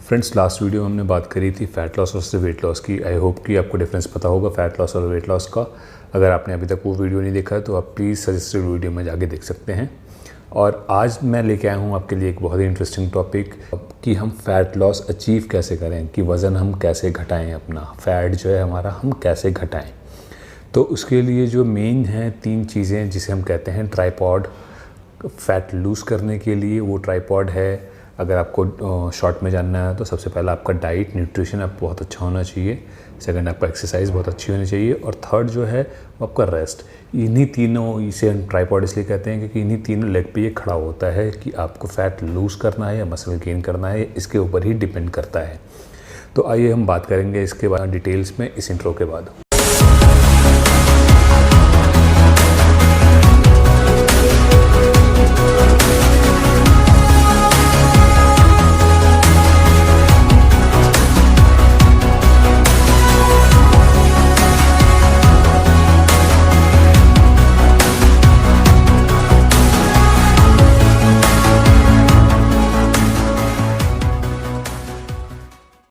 Friends, last video में हमने बात करी थी फ़ैट लॉस और वेट लॉस की। आई होप कि आपको डिफरेंस पता होगा फ़ैट लॉस और वेट लॉस का। अगर आपने अभी तक वो वीडियो नहीं देखा है तो आप प्लीज़ सजेस्टेड वीडियो में जाके देख सकते हैं। और आज मैं लेके आया हूँ आपके लिए एक बहुत ही इंटरेस्टिंग टॉपिक कि हम फ़ैट लॉस अचीव कैसे करें, कि वज़न हम कैसे घटाएँ, अपना फ़ैट जो है हमारा हम कैसे घटाएँ। तो उसके लिए जो मेन है 3 चीज़ें जिसे हम कहते हैं ट्राइपॉड। फ़ैट लूज़ करने के लिए वो ट्राइपॉड है। अगर आपको शॉर्ट में जानना है तो सबसे पहला आपका डाइट, न्यूट्रिशन आप बहुत अच्छा होना चाहिए। सेकंड आपका एक्सरसाइज बहुत अच्छी होनी चाहिए। और थर्ड जो है वो आपका रेस्ट। इन्हीं तीनों, इसे हम ट्राइपॉड इसलिए कहते हैं क्योंकि इन्हीं तीनों लेग पे ये खड़ा होता है कि आपको फ़ैट लूज़ करना है या मसल गेन करना है, इसके ऊपर ही डिपेंड करता है। तो आइए हम बात करेंगे इसके बाद डिटेल्स में इस इंट्रो के बाद।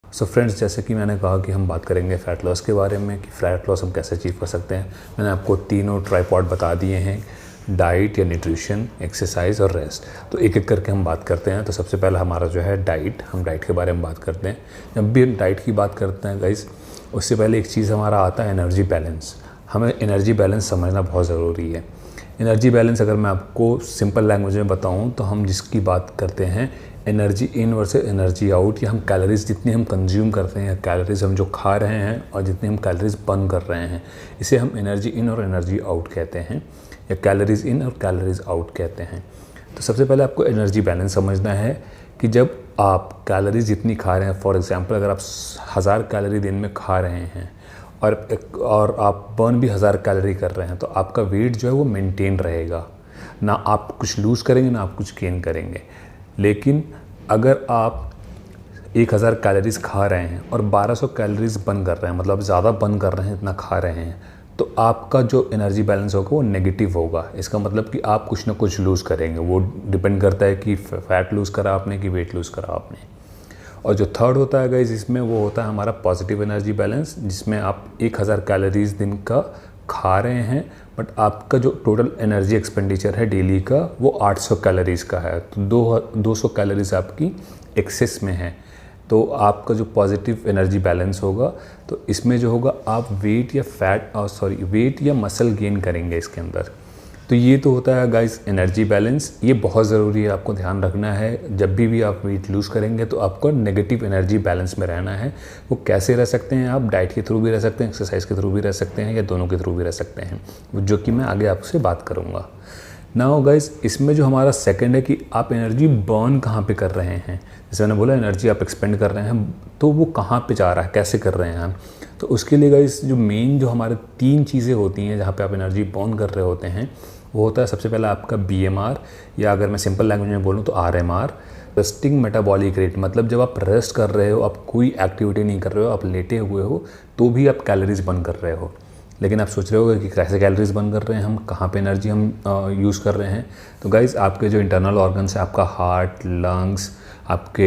सो फ्रेंड्स, जैसे कि मैंने कहा कि हम बात करेंगे फ़ैट लॉस के बारे में कि फ़ैट लॉस हम कैसे अचीव कर सकते हैं। मैंने आपको तीनों ट्राइपॉड बता दिए हैं, डाइट या न्यूट्रिशन, एक्सरसाइज और रेस्ट। तो एक एक करके हम बात करते हैं। तो सबसे पहला हमारा जो है डाइट, हम डाइट के बारे में बात करते हैं। जब भी हम डाइट की बात करते हैं गाइस, उससे पहले एक चीज़ हमारा आता है एनर्जी बैलेंस। हमें एनर्जी बैलेंस समझना बहुत ज़रूरी है। एनर्जी बैलेंस अगर मैं आपको सिंपल लैंग्वेज में बताऊँ तो हम जिसकी बात करते हैं energy in versus energy out, या हम कैलोरीज जितनी हम कंज्यूम करते हैं, कैलोरीज हम जो खा रहे हैं और जितनी हम कैलोरीज बर्न कर रहे हैं, इसे हम एनर्जी इन और एनर्जी आउट कहते हैं, या कैलोरीज इन और कैलोरीज आउट कहते हैं। तो सबसे पहले आपको एनर्जी बैलेंस समझना है कि जब आप कैलोरीज जितनी खा रहे हैं, फॉर एग्जाम्पल अगर आप 1000 कैलोरी दिन में खा रहे हैं और आप बर्न भी 1000 कैलोरी कर रहे हैं, तो आपका वेट जो है वो मेंटेन रहेगा। ना आप कुछ लूज़ करेंगे ना आप कुछ गेन करेंगे। लेकिन अगर आप 1000 कैलोरीज खा रहे हैं और 1200 कैलोरीज बर्न कर रहे हैं, मतलब ज़्यादा बर्न कर रहे हैं, इतना खा रहे हैं, तो आपका जो एनर्जी बैलेंस होगा वो नेगेटिव होगा। इसका मतलब कि आप कुछ ना कुछ लूज़ करेंगे। वो डिपेंड करता है कि फ़ैट लूज़ करा आपने कि वेट लूज़ करा आपने। और जो थर्ड होता है गाइस, इसमें वो होता है हमारा पॉजिटिव एनर्जी बैलेंस, जिसमें आप 1000 कैलोरीज दिन का खा रहे हैं बट आपका जो टोटल एनर्जी एक्सपेंडिचर है डेली का वो 800 कैलोरीज़ का है। तो 200 कैलोरीज़ आपकी एक्सेस में है। तो आपका जो पॉजिटिव एनर्जी बैलेंस होगा, तो इसमें जो होगा आप वेट या मसल गेन करेंगे इसके अंदर। तो ये तो होता है गाइस एनर्जी बैलेंस। ये बहुत ज़रूरी है, आपको ध्यान रखना है। जब भी आप वेट लूज़ करेंगे तो आपको नेगेटिव एनर्जी बैलेंस में रहना है। वो कैसे रह सकते हैं आप? डाइट के थ्रू भी रह सकते हैं, एक्सरसाइज के थ्रू भी रह सकते हैं, या दोनों के थ्रू भी रह सकते हैं, जो कि मैं आगे आपसे बात करूँगा। नाउ गाइस, इसमें जो हमारा सेकंड है कि आप एनर्जी बर्न कहाँ पे कर रहे हैं। जैसे मैंने बोला एनर्जी आप एक्सपेंड कर रहे हैं, तो वो कहाँ पे जा रहा है, कैसे कर रहे हैं हम। तो उसके लिए गाइस जो मेन जो हमारे 3 चीज़ें होती हैं जहाँ पे आप एनर्जी बर्न कर रहे होते हैं, वो होता है सबसे पहला आपका BMR, या अगर मैं सिंपल लैंग्वेज में बोलूँ तो RMR, रेस्टिंग मेटाबॉलिक रेट। मतलब जब आप रेस्ट कर रहे हो, आप कोई एक्टिविटी नहीं कर रहे हो, आप लेटे हुए हो, तो भी आप कैलोरीज बर्न कर रहे हो। लेकिन आप सोच रहे हो कि कैसे कैलोरीज बर्न कर रहे हैं हम, कहाँ पे एनर्जी हम यूज़ कर रहे हैं। तो गाइज आपके जो इंटरनल ऑर्गन्स है, आपका हार्ट, लंग्स, आपके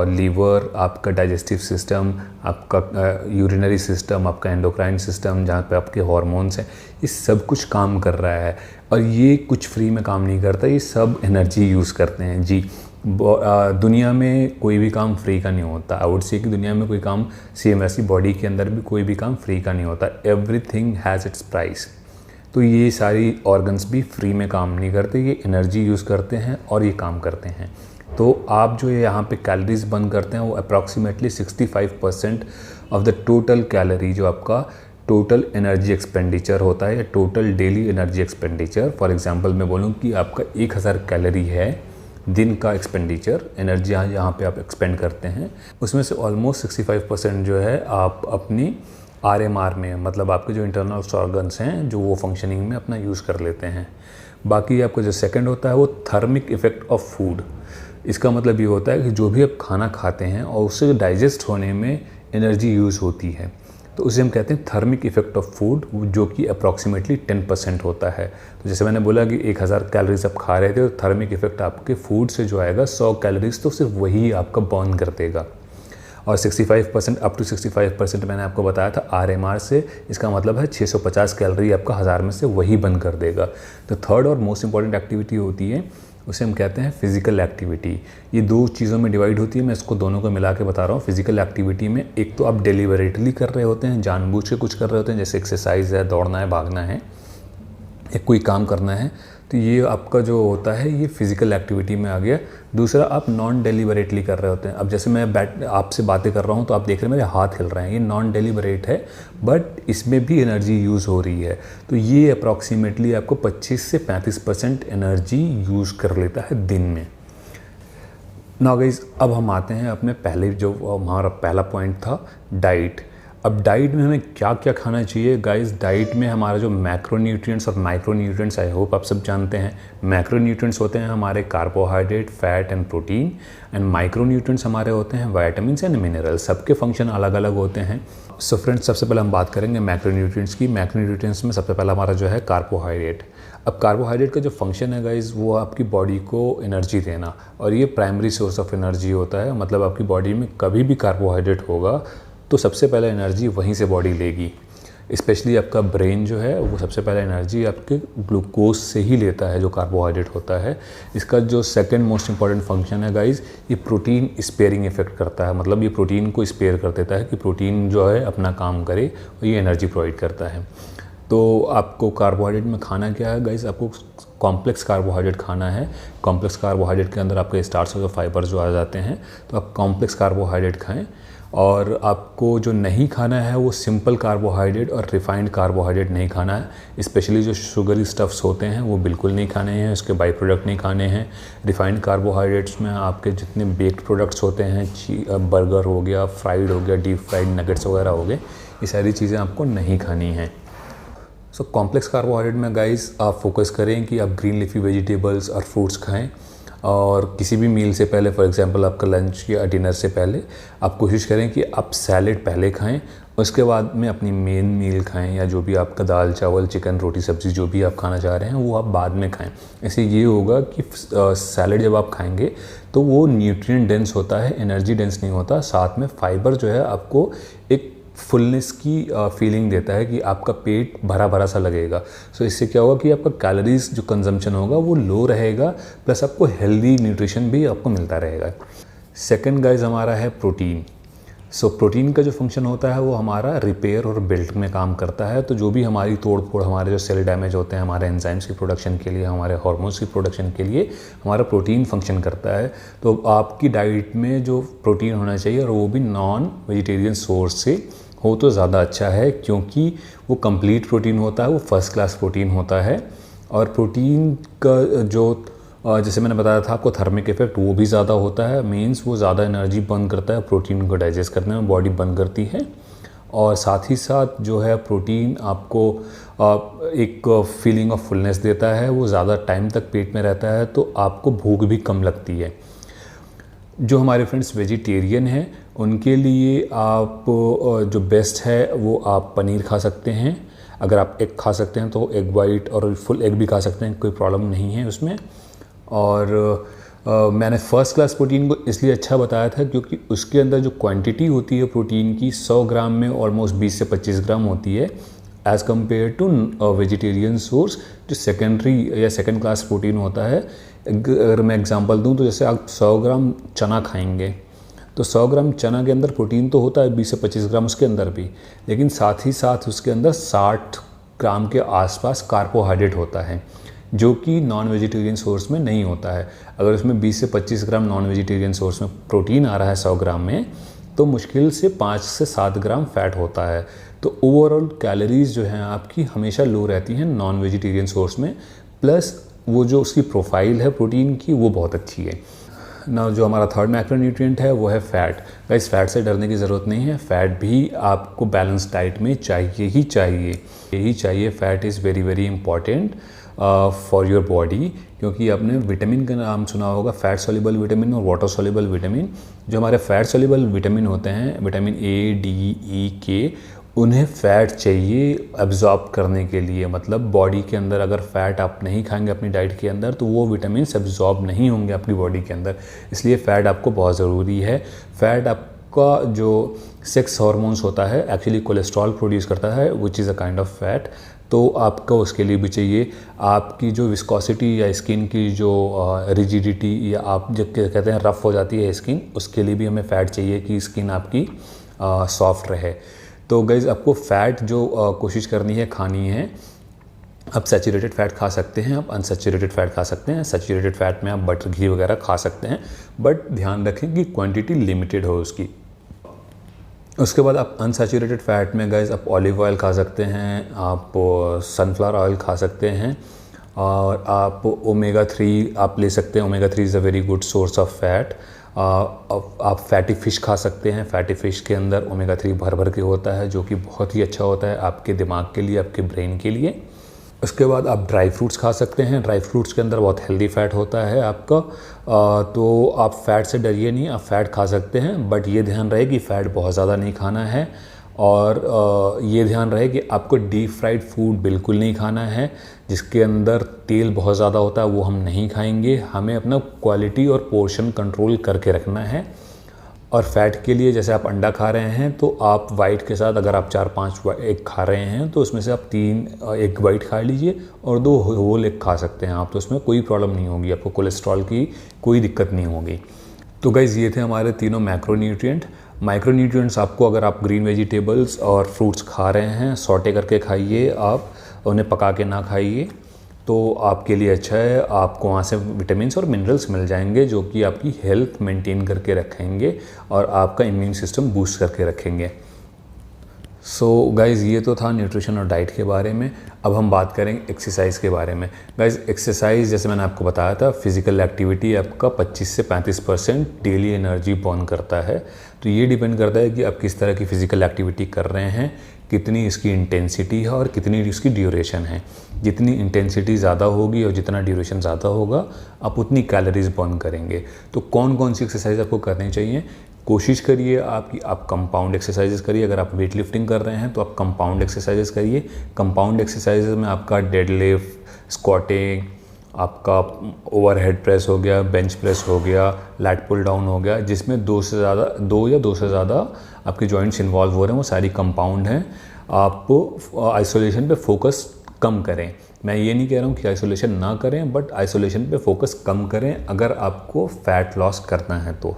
लीवर, आपका डाइजेस्टिव सिस्टम, आपका यूरिनरी सिस्टम, आपका एंडोक्राइन सिस्टम, जहाँ पे आपके हार्मोन्स हैं, ये सब कुछ काम कर रहा है। और ये कुछ फ्री में काम नहीं करता, ये सब एनर्जी यूज़ करते हैं जी। दुनिया में कोई भी काम फ्री का नहीं होता। आई वुड से कि दुनिया में कोई काम, सेम ऐसी बॉडी के अंदर भी कोई भी काम फ्री का नहीं होता। Everything has its price. तो ये सारी ऑर्गन्स भी फ्री में काम नहीं करते, ये एनर्जी यूज़ करते हैं और ये काम करते हैं। तो आप जो यहाँ पे कैलोरीज बर्न करते हैं वो approximately 65% of the total calorie, जो आपका टोटल एनर्जी एक्सपेंडिचर होता है, या total daily energy expenditure. For example मैं बोलूँ कि आपका 1000 कैलोरी है दिन का एक्सपेंडिचर, एनर्जी यहाँ पे आप एक्सपेंड करते हैं, उसमें से ऑलमोस्ट 65% जो है आप अपनी RMR में, मतलब आपके जो इंटरनल ऑर्गन्स हैं, जो वो फंक्शनिंग में अपना यूज़ कर लेते हैं। बाकी आपका जो सेकंड होता है वो थर्मिक इफ़ेक्ट ऑफ फूड। इसका मतलब ये होता है कि जो भी आप खाना खाते हैं और उससे डाइजेस्ट होने में एनर्जी यूज़ होती है, तो उसे हम कहते हैं थर्मिक इफेक्ट ऑफ फूड, जो कि अप्रॉक्सीमेटली 10% होता है। तो जैसे मैंने बोला कि 1000 कैलोरीज आप खा रहे थे, तो थर्मिक इफेक्ट आपके फूड से जो आएगा 100 कैलोरीज, तो सिर्फ वही आपका बर्न कर देगा। और 65% अप टू 65% मैंने आपको बताया था RMR से, इसका मतलब है 650 कैलोरी आपका 1000 में से वही बर्न कर देगा। तो थर्ड और मोस्ट इंपॉर्टेंट एक्टिविटी होती है, उसे हम कहते हैं फिजिकल एक्टिविटी। ये दो चीज़ों में डिवाइड होती है, मैं इसको दोनों को मिला के बता रहा हूँ। फिजिकल एक्टिविटी में एक तो आप डेलिबरेटली कर रहे होते हैं, जानबूझ के कुछ कर रहे होते हैं, जैसे एक्सरसाइज है, दौड़ना है, भागना है, एक कोई काम करना है, तो ये आपका जो होता है ये फिजिकल एक्टिविटी में आ गया। दूसरा, आप नॉन डेलिबरेटली कर रहे होते हैं। अब जैसे मैं आपसे बातें कर रहा हूँ तो आप देख रहे हैं मेरे हाथ हिल रहे हैं, ये नॉन डेलिबरेट है, बट इसमें भी एनर्जी यूज़ हो रही है। तो ये अप्रॉक्सीमेटली आपको 25 से 35% एनर्जी यूज़ कर लेता है दिन में। नाउ गाइस, अब हम आते हैं अपने पहले जो हमारा पहला पॉइंट था, डाइट। अब डाइट में हमें क्या क्या खाना चाहिए गाइस? डाइट में हमारा जो मैक्रोन्यूट्रिएंट्स और माइक्रोन्यूट्रिएंट्स, आई होप आप सब जानते हैं। मैक्रोन्यूट्रिएंट्स होते हैं हमारे carbohydrate, fat and protein, and micronutrients हमारे होते हैं विटामिन्स एंड मिनरल्स। सबके फंक्शन अलग अलग होते हैं। सो फ्रेंड्स, सबसे पहले हम बात करेंगे मैक्रोन्यूट्रिएंट्स की। मैक्रोन्यूट्रिएंट्स में सबसे पहला हमारा जो है कार्बोहाइड्रेट। अब कार्बोहाइड्रेट का जो फंक्शन है गाइस, वो आपकी बॉडी को एनर्जी देना, और ये प्राइमरी सोर्स ऑफ एनर्जी होता है। मतलब आपकी बॉडी में कभी भी कार्बोहाइड्रेट होगा तो सबसे पहले एनर्जी वहीं से बॉडी लेगी। स्पेशली आपका ब्रेन जो है वो सबसे पहले एनर्जी आपके ग्लूकोज से ही लेता है, जो कार्बोहाइड्रेट होता है। इसका जो सेकंड मोस्ट इंपॉर्टेंट फंक्शन है गाइस, ये प्रोटीन स्पेयरिंग इफेक्ट करता है। मतलब ये प्रोटीन को स्पेयर कर देता है कि प्रोटीन जो है अपना काम करे, और ये एनर्जी प्रोवाइड करता है। तो आपको कार्बोहाइड्रेट में खाना क्या है गाइस? आपको कॉम्प्लेक्स कार्बोहाइड्रेट खाना है। कॉम्प्लेक्स कार्बोहाइड्रेट के अंदर आपके स्टार्च और फाइबर जो आ जाते हैं, तो आप कॉम्प्लेक्स कार्बोहाइड्रेट खाएं। और आपको जो नहीं खाना है वो सिंपल कार्बोहाइड्रेट और रिफाइंड कार्बोहाइड्रेट नहीं खाना है। स्पेशली जो शुगरी स्टफ्स होते हैं वो बिल्कुल नहीं खाने हैं, उसके बाई प्रोडक्ट नहीं खाने हैं। रिफाइंड कार्बोहाइड्रेट्स में आपके जितने बेक्ड प्रोडक्ट्स होते हैं, बर्गर हो गया, फ्राइड हो गया, डीप फ्राइड नगेट्स वगैरह हो गए, ये सारी चीज़ें आपको नहीं खानी हैं। सो कॉम्प्लेक्स कार्बोहाइड्रेट में गाइस आप फोकस करें कि आप ग्रीन लीफी वेजिटेबल्स और फ्रूट्स खाएं। और किसी भी मील से पहले, फॉर एग्जांपल आपका लंच या डिनर से पहले, आप कोशिश करें कि आप सैलेड पहले खाएं, उसके बाद में अपनी मेन मील खाएं, या जो भी आपका दाल चावल चिकन रोटी सब्ज़ी जो भी आप खाना चाह रहे हैं वो आप बाद में खाएं। इससे ये होगा कि सैलेड जब आप खाएंगे तो वो न्यूट्रिएंट डेंस होता है, एनर्जी डेंस नहीं होता। साथ में फाइबर जो है आपको एक फुलनेस की फीलिंग देता है कि आपका पेट भरा भरा सा लगेगा। सो इससे क्या होगा कि आपका कैलोरीज जो कंजम्पशन होगा वो लो रहेगा, प्लस आपको हेल्दी न्यूट्रिशन भी आपको मिलता रहेगा। सेकंड गाइस हमारा है प्रोटीन। सो प्रोटीन का जो फंक्शन होता है वो हमारा रिपेयर और बिल्ड में काम करता है। तो जो भी हमारी तोड़ फोड़, हमारे जो सेल डैमेज होते हैं, हमारे एंजाइम्स की प्रोडक्शन के लिए, हमारे हार्मोन्स की प्रोडक्शन के लिए हमारा प्रोटीन फंक्शन करता है। तो आपकी डाइट में जो प्रोटीन होना चाहिए, और वो भी नॉन वेजिटेरियन सोर्स से हो तो ज़्यादा अच्छा है, क्योंकि वो कंप्लीट प्रोटीन होता है, वो फर्स्ट क्लास प्रोटीन होता है। और प्रोटीन का जो जैसे मैंने बताया था आपको, थर्मिक इफेक्ट वो भी ज़्यादा होता है। मीन्स वो ज़्यादा एनर्जी बर्न करता है, प्रोटीन को डाइजेस्ट करने में बॉडी बर्न करती है। और साथ ही साथ जो है प्रोटीन आपको एक फीलिंग ऑफ फुलनेस देता है, वो ज़्यादा टाइम तक पेट में रहता है, तो आपको भूख भी कम लगती है। जो हमारे फ्रेंड्स वेजिटेरियन हैं उनके लिए आप जो बेस्ट है वो आप पनीर खा सकते हैं। अगर आप एग खा सकते हैं तो एग वाइट और फुल एग भी खा सकते हैं, कोई प्रॉब्लम नहीं है उसमें। और मैंने फर्स्ट क्लास प्रोटीन को इसलिए अच्छा बताया था क्योंकि उसके अंदर जो क्वांटिटी होती है प्रोटीन की 100 ग्राम में ऑलमोस्ट 20 से 25 ग्राम होती है, as compare to vegetarian source जो सेकेंडरी या सेकेंड क्लास प्रोटीन होता है। अगर मैं एग्जांपल दूं तो जैसे आप 100 ग्राम चना खाएंगे तो 100 ग्राम चना के अंदर प्रोटीन तो होता है 20 से 25 ग्राम उसके अंदर भी, लेकिन साथ ही साथ उसके अंदर 60 ग्राम के आसपास कार्बोहाइड्रेट होता है, जो कि नॉन वेजिटेरियन सोर्स में नहीं होता है। अगर उसमें 20 से 25 ग्राम नॉन वेजिटेरियन सोर्स में प्रोटीन आ रहा है 100 ग्राम में, तो मुश्किल से 5 से 7 ग्राम फैट होता है। तो ओवरऑल कैलोरीज जो हैं आपकी हमेशा लो रहती हैं नॉन वेजिटेरियन सोर्स में, प्लस वो जो उसकी प्रोफाइल है प्रोटीन की वो बहुत अच्छी है ना। जो हमारा थर्ड मैक्रोन्यूट्रिएंट है वो है फ़ैट। गाइस फैट से डरने की ज़रूरत नहीं है, फ़ैट भी आपको बैलेंस डाइट में चाहिए ही चाहिए, यही चाहिए। Fat is very very important for your body, क्योंकि आपने विटामिन का नाम सुना होगा, फैट सॉल्युबल विटामिन और वाटर सॉल्युबल विटामिन। जो हमारे फैट सॉल्युबल विटामिन होते हैं, विटामिन ए, डी, ई, के, उन्हें फ़ैट चाहिए एब्जॉर्ब करने के लिए। मतलब बॉडी के अंदर अगर फ़ैट आप नहीं खाएंगे अपनी डाइट के अंदर तो वो विटामिन एब्जॉर्ब नहीं होंगे आपकी बॉडी के अंदर, इसलिए फ़ैट आपको बहुत ज़रूरी है। फ़ैट आप आपका जो सेक्स हार्मोन्स होता है एक्चुअली कोलेस्ट्रॉल प्रोड्यूस करता है which is a kind of fat, तो आपको उसके लिए भी चाहिए। आपकी जो विस्कोसिटी या स्किन की जो रिजिडिटी या आप जब कहते हैं रफ़ हो जाती है स्किन, उसके लिए भी हमें फ़ैट चाहिए कि स्किन आपकी सॉफ्ट रहे। तो गाइज़ आपको फ़ैट जो कोशिश करनी है खानी है, आप सैचुरेटेड फ़ैट खा सकते हैं, आप अनसैचुरेटेड फ़ैट खा सकते हैं। सैचुरेटेड फ़ैट में आप बटर घी वगैरह खा सकते हैं, बट ध्यान रखें कि क्वांटिटी लिमिटेड हो उसकी। उसके बाद आप अनसैचुरेटेड फ़ैट में गाइज़ आप ऑलिव ऑयल खा सकते हैं, आप सनफ्लावर ऑयल खा सकते हैं, और आप ओमेगा 3 आप ले सकते हैं। Omega 3 is a very good source of fat. आप फैटी फ़िश खा सकते हैं। फैटी फ़िश के अंदर ओमेगा 3 भर भर के होता है, जो कि बहुत ही अच्छा होता है आपके दिमाग के लिए, आपके ब्रेन के लिए। उसके बाद आप ड्राई फ्रूट्स खा सकते हैं। ड्राई फ्रूट्स के अंदर बहुत हेल्दी फ़ैट होता है आपका, तो आप फ़ैट से डरिए नहीं, आप फ़ैट खा सकते हैं, बट ये ध्यान रहे कि फ़ैट बहुत ज़्यादा नहीं खाना है। और ये ध्यान रहे कि आपको डीप फ्राइड फूड बिल्कुल नहीं खाना है, जिसके अंदर तेल बहुत ज़्यादा होता है, वो हम नहीं खाएंगे। हमें अपना क्वालिटी और पोर्शन कंट्रोल करके रखना है। और फैट के लिए जैसे आप अंडा खा रहे हैं, तो आप वाइट के साथ अगर आप 4-5 एग खा रहे हैं, तो उसमें से आप 3 एग वाइट खा लीजिए और 2 होल एग खा सकते हैं आप, तो उसमें कोई प्रॉब्लम नहीं होगी, आपको कोलेस्ट्रॉल की कोई दिक्कत नहीं होगी। तो गाइज़ ये थे हमारे तीनों मैक्रोन्यूट्रिएंट। माइक्रोन्यूट्रिएंट्स आपको, अगर आप ग्रीन वेजिटेबल्स और फ्रूट्स खा रहे हैं, सॉटे करके खाइए, आप उन्हें पका के ना खाइए, तो आपके लिए अच्छा है। आपको वहाँ से विटामिन्स और मिनरल्स मिल जाएंगे, जो कि आपकी हेल्थ मेंटेन करके रखेंगे और आपका इम्यून सिस्टम बूस्ट करके रखेंगे। सो गाइज़ ये तो था न्यूट्रिशन और डाइट के बारे में। अब हम बात करेंगे एक्सरसाइज के बारे में। गाइज़ एक्सरसाइज, जैसे मैंने आपको बताया था, फिज़िकल एक्टिविटी आपका 25 से 35% डेली एनर्जी बर्न करता है। तो ये डिपेंड करता है कि आप किस तरह की फ़िज़िकल एक्टिविटी कर रहे हैं, कितनी इसकी इंटेंसिटी है और कितनी इसकी ड्यूरेशन है। जितनी इंटेंसिटी ज़्यादा होगी और जितना ड्यूरेशन ज़्यादा होगा, आप उतनी कैलोरीज बर्न करेंगे। तो कौन कौन सी एक्सरसाइज आपको करनी चाहिए? कोशिश करिए आप कंपाउंड एक्सरसाइजेस करिए। अगर आप वेट लिफ्टिंग कर रहे हैं तो आप कंपाउंड एक्सरसाइजेस करिए। कंपाउंड एक्सरसाइजेस में आपका डेडलिफ्ट, स्क्वाटिंग, आपका ओवरहेड प्रेस हो गया, बेंच प्रेस हो गया, लैट पुल डाउन हो गया, जिसमें 2 या 2 से ज़्यादा आपके जॉइंट्स इन्वॉल्व हो रहे हैं, वो सारी कंपाउंड हैं। आप आइसोलेशन पे फोकस कम करें। मैं ये नहीं कह रहा हूँ कि आइसोलेशन ना करें, बट आइसोलेशन पे फोकस कम करें अगर आपको फ़ैट लॉस करना है तो।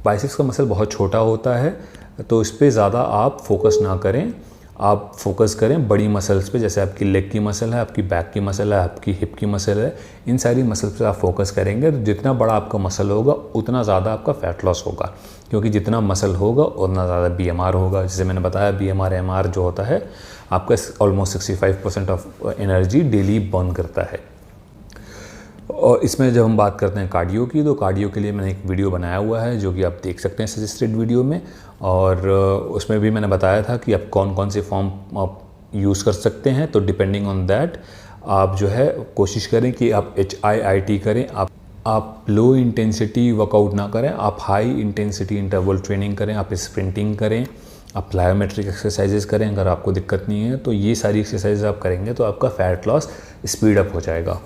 बाइसेप्स का मसल बहुत छोटा होता है, तो इस पर ज़्यादा आप फोकस ना करें। आप फोकस करें बड़ी मसल्स पे, जैसे आपकी लेग की मसल है, आपकी बैक की मसल है, आपकी हिप की मसल है। इन सारी मसल्स पे आप फोकस करेंगे तो जितना बड़ा आपका मसल होगा उतना ज़्यादा आपका फ़ैट लॉस होगा, क्योंकि जितना मसल होगा उतना ज़्यादा BMR होगा। जैसे मैंने बताया, BMR MR जो होता है आपका almost 65% of energy daily burn करता है। और इसमें जब हम बात करते हैं कार्डियो की, तो कार्डियो के लिए मैंने एक वीडियो बनाया हुआ है, जो कि आप देख सकते हैं सजेस्टेड वीडियो में। और उसमें भी मैंने बताया था कि आप कौन कौन से फॉर्म आप यूज़ कर सकते हैं। तो डिपेंडिंग ऑन दैट आप जो है कोशिश करें कि आप HIIT करें। आप लो इंटेंसिटी वर्कआउट ना करें, आप हाई इंटेंसिटी इंटरवल ट्रेनिंग करें, आप स्प्रिंटिंग करें, आप प्लायोमेट्रिक एक्सरसाइजेस करें। अगर आपको दिक्कत नहीं है तो ये सारी एक्सरसाइज आप करेंगे तो आपका फ़ैट लॉस स्पीड अप हो जाएगा।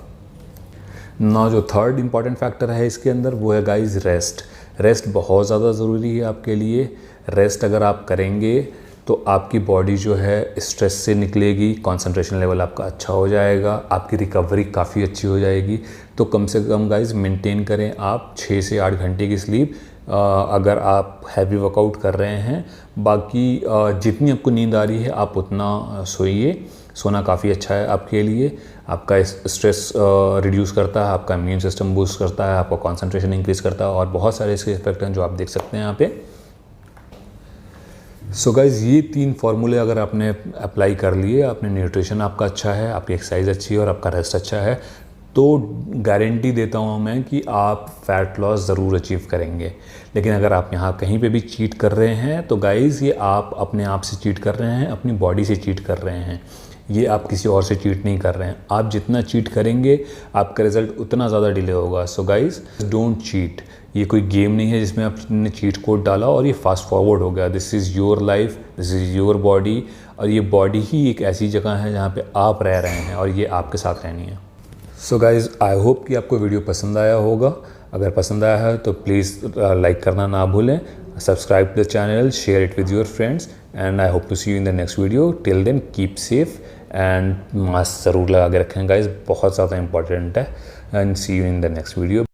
ना जो थर्ड इंपॉर्टेंट फैक्टर है इसके अंदर, वो है गाइस रेस्ट। रेस्ट बहुत ज़्यादा ज़रूरी है आपके लिए। रेस्ट अगर आप करेंगे तो आपकी बॉडी जो है स्ट्रेस से निकलेगी, कंसंट्रेशन लेवल आपका अच्छा हो जाएगा, आपकी रिकवरी काफ़ी अच्छी हो जाएगी। तो कम से कम गाइस मेंटेन करें आप 6 से 8 घंटे की स्लीप, अगर आप हैवी वर्कआउट कर रहे हैं। बाकी जितनी आपको नींद आ रही है आप उतना सोइए। सोना काफ़ी अच्छा है आपके लिए, आपका स्ट्रेस रिड्यूस करता है, आपका इम्यून सिस्टम बूस्ट करता है, आपका कंसंट्रेशन इंक्रीज़ करता है, और बहुत सारे इसके इफेक्ट हैं जो आप देख सकते हैं यहाँ पे। सो गाइज़ ये 3 फार्मूले अगर आपने अप्लाई कर लिए, आपने न्यूट्रिशन आपका अच्छा है, आपकी एक्सरसाइज अच्छी है और आपका रेस्ट अच्छा है, तो गारंटी देता हूँ मैं कि आप फ़ैट लॉस ज़रूर अचीव करेंगे। लेकिन अगर आप यहाँ कहीं पे भी चीट कर रहे हैं तो गाइज़ ये आप अपने आप से चीट कर रहे हैं, अपनी बॉडी से चीट कर रहे हैं। ये आप किसी और से चीट नहीं कर रहे हैं। आप जितना चीट करेंगे आपका रिज़ल्ट उतना ज़्यादा डिले होगा। So guys don't cheat. ये कोई गेम नहीं है जिसमें आपने चीट कोड डाला और ये फास्ट फॉरवर्ड हो गया। This is your life, this is your body, और ये बॉडी ही एक ऐसी जगह है जहाँ पे आप रह रहे हैं और ये आपके साथ रहनी है। सो गाइज़ आई होप कि आपको वीडियो पसंद आया होगा। अगर पसंद आया है तो प्लीज़ लाइक करना ना भूलें, subscribe to the channel, share it with your friends, and I hope to see you in the next video. Till then, keep safe and mask ज़रूर लगा के रखें गाइस, बहुत ज़्यादा इंपॉर्टेंट है. And see you in the next video.